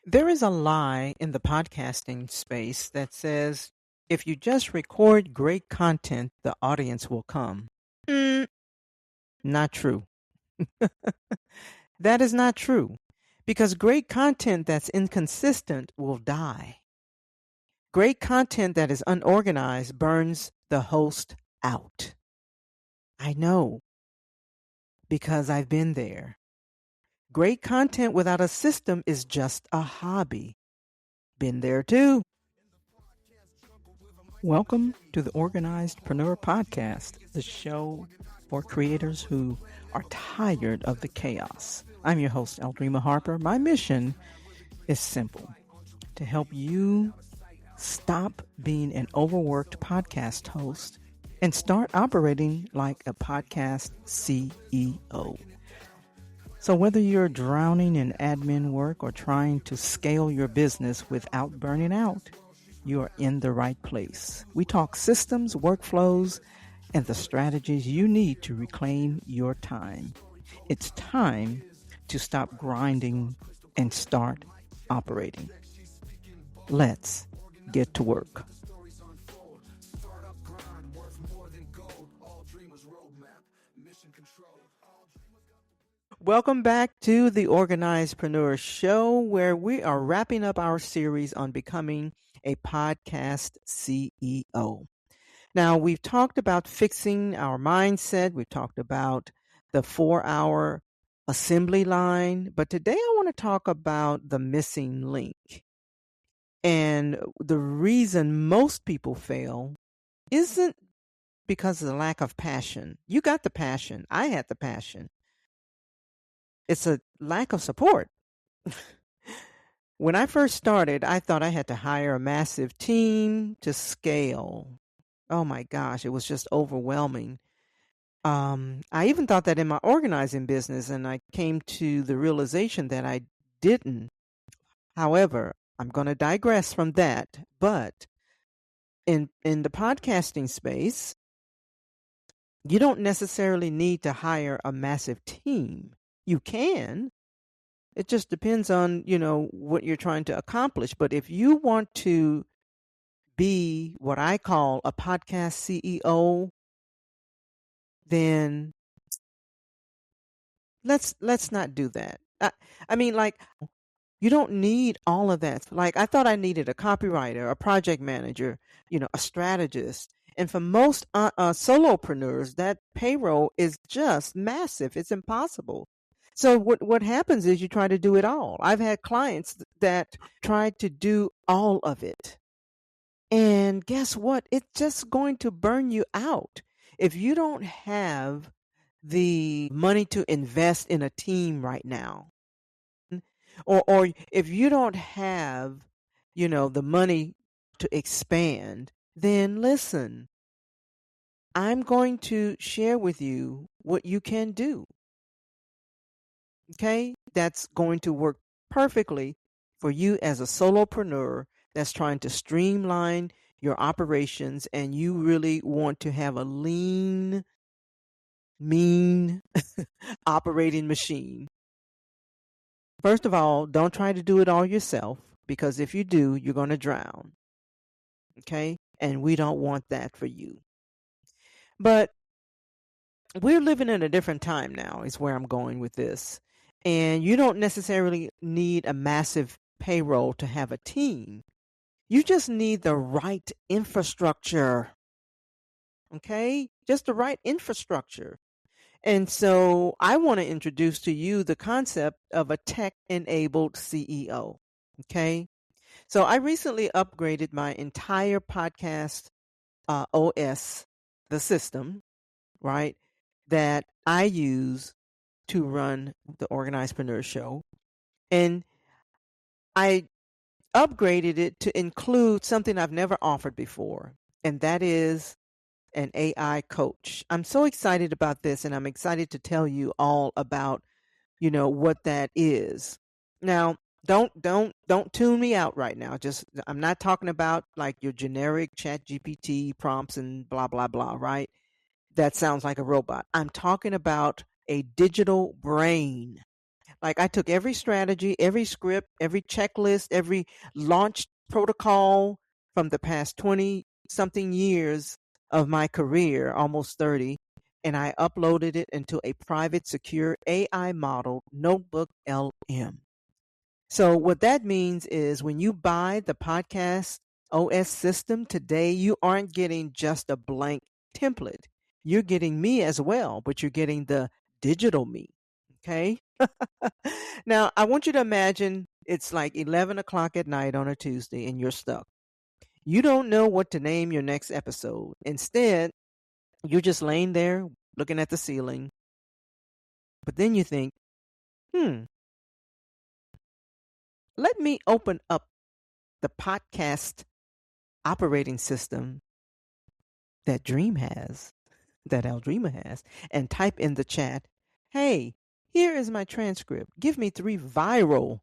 There is a lie in the podcasting space that says if you just record great content, the audience will come. Not true. That is not true because great content that's inconsistent will die. Great content that is unorganized burns the host out. I know because I've been there. Great content without a system is just a hobby. Been there too. Welcome to the Organizedpreneur Podcast, the show for creators who are tired of the chaos. I'm your host, Aldreama Harper. My mission is simple: to help you stop being an overworked podcast host and start operating like a podcast CEO. So whether you're drowning in admin work or trying to scale your business without burning out, you are in the right place. We talk systems, workflows, and the strategies you need to reclaim your time. It's time to stop grinding and start operating. Let's get to work. Welcome back to the Organizedpreneur Show, where we are wrapping up our series on becoming a podcast CEO. Now, we've talked about fixing our mindset. We've talked about the 4-hour assembly line. But today I want to talk about the missing link. And the reason most people fail isn't because of the lack of passion. You got the passion. I had the passion. It's a lack of support. When I first started, I thought I had to hire a massive team to scale. Oh my gosh, it was just overwhelming. I even thought that in my organizing business, and I came to the realization that I didn't. However, I'm going to digress from that. But in the podcasting space, you don't necessarily need to hire a massive team. You can. It just depends on, what you're trying to accomplish. But if you want to be what I call a podcast CEO, then let's not do that. I mean, you don't need all of that. Like, I thought I needed a copywriter, a project manager, a strategist. And for most solopreneurs, that payroll is just massive. It's impossible. So what happens is you try to do it all. I've had clients that tried to do all of it. And guess what? It's just going to burn you out. If you don't have the money to invest in a team right now, or if you don't have, the money to expand, then listen, I'm going to share with you what you can do. Okay? That's going to work perfectly for you as a solopreneur that's trying to streamline your operations, and you really want to have a lean, mean operating machine. First of all, don't try to do it all yourself, because if you do, you're going to drown. Okay? And we don't want that for you. But we're living in a different time now, is where I'm going with this. And you don't necessarily need a massive payroll to have a team. You just need the right infrastructure. Okay? Just the right infrastructure. And so I want to introduce to you the concept of a tech-enabled CEO. Okay? So I recently upgraded my entire podcast OS, the system, right, that I use to run the Organizedpreneur Show. And I upgraded it to include something I've never offered before, and that is an AI coach. I'm so excited about this, and I'm excited to tell you all about, what that is. Now, don't tune me out right now. I'm not talking about like your generic ChatGPT prompts and blah blah blah, right? That sounds like a robot. I'm talking about a digital brain, Like I took every strategy, every script, every checklist, every launch protocol from the past 20 something years of my career, almost 30, and I uploaded it into a private, secure AI model notebook LM. So, what that means is when you buy the podcast OS system today, you aren't getting just a blank template. You're getting me as well, but you're getting the digital me. Okay. Now, I want you to imagine it's like 11 o'clock at night on a Tuesday and you're stuck. You don't know what to name your next episode. Instead, you're just laying there looking at the ceiling. But then you think, let me open up the podcast operating system that Aldreama has, and type in the chat, hey, here is my transcript. Give me 3 viral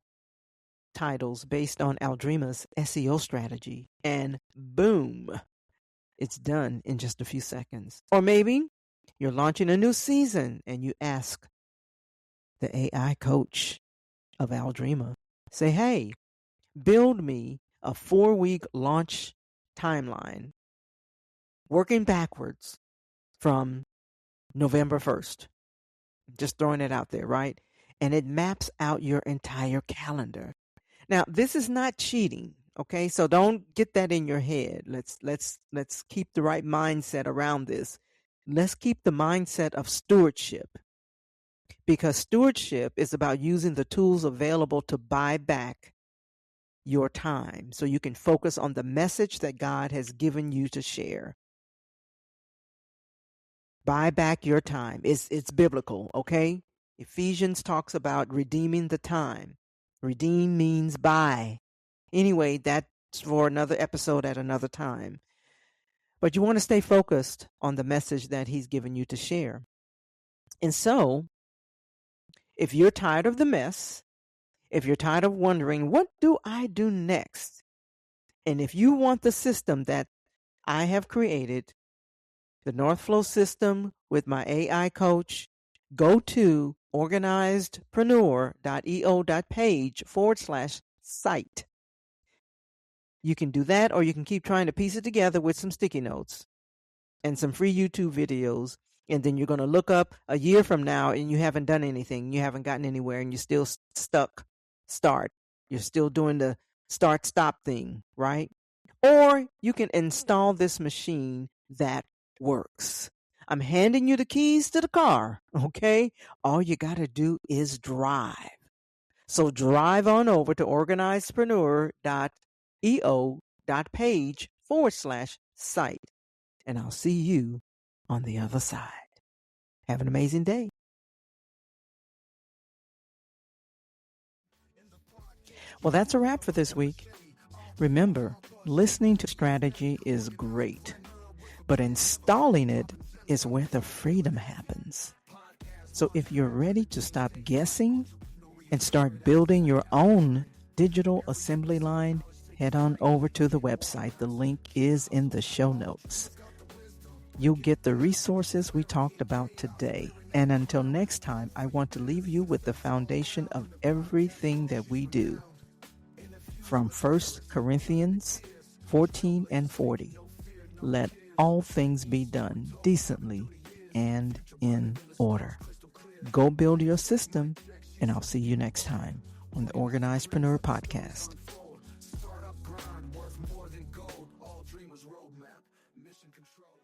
titles based on Aldreama's SEO strategy. And boom, it's done in just a few seconds. Or maybe you're launching a new season and you ask the AI coach of Aldreama, say, hey, build me a 4-week launch timeline working backwards from November 1st. Just throwing it out there, right? And it maps out your entire calendar. Now, this is not cheating, okay? So don't get that in your head. Let's keep the right mindset around this. Let's keep the mindset of stewardship, because stewardship is about using the tools available to buy back your time so you can focus on the message that God has given you to share. Buy back your time. It's biblical, okay? Ephesians talks about redeeming the time. Redeem means buy. Anyway, that's for another episode at another time. But you want to stay focused on the message that he's given you to share. And so, if you're tired of the mess, if you're tired of wondering, what do I do next? And if you want the system that I have created, the North Flow system with my AI coach, go to organizedpreneur.eo.page/site. You can do that, or you can keep trying to piece it together with some sticky notes and some free YouTube videos. And then you're going to look up a year from now and you haven't done anything. You haven't gotten anywhere and you're still stuck. You're still doing the start stop thing, right? Or you can install this machine that works. I'm handing you the keys to the car, okay? All you got to do is drive. So drive on over to organizedpreneur.eo.page/site, and I'll see you on the other side. Have an amazing day. Well, that's a wrap for this week. Remember, listening to strategy is great, but installing it is where the freedom happens. So if you're ready to stop guessing and start building your own digital assembly line, head on over to the website. The link is in the show notes. You'll get the resources we talked about today. And until next time, I want to leave you with the foundation of everything that we do. From 1 Corinthians 14 and 40, let all things be done decently and in order. Go build your system, and I'll see you next time on the Organizedpreneur Podcast. Startup grind worth more than gold. All dreamers roadmap, mission control.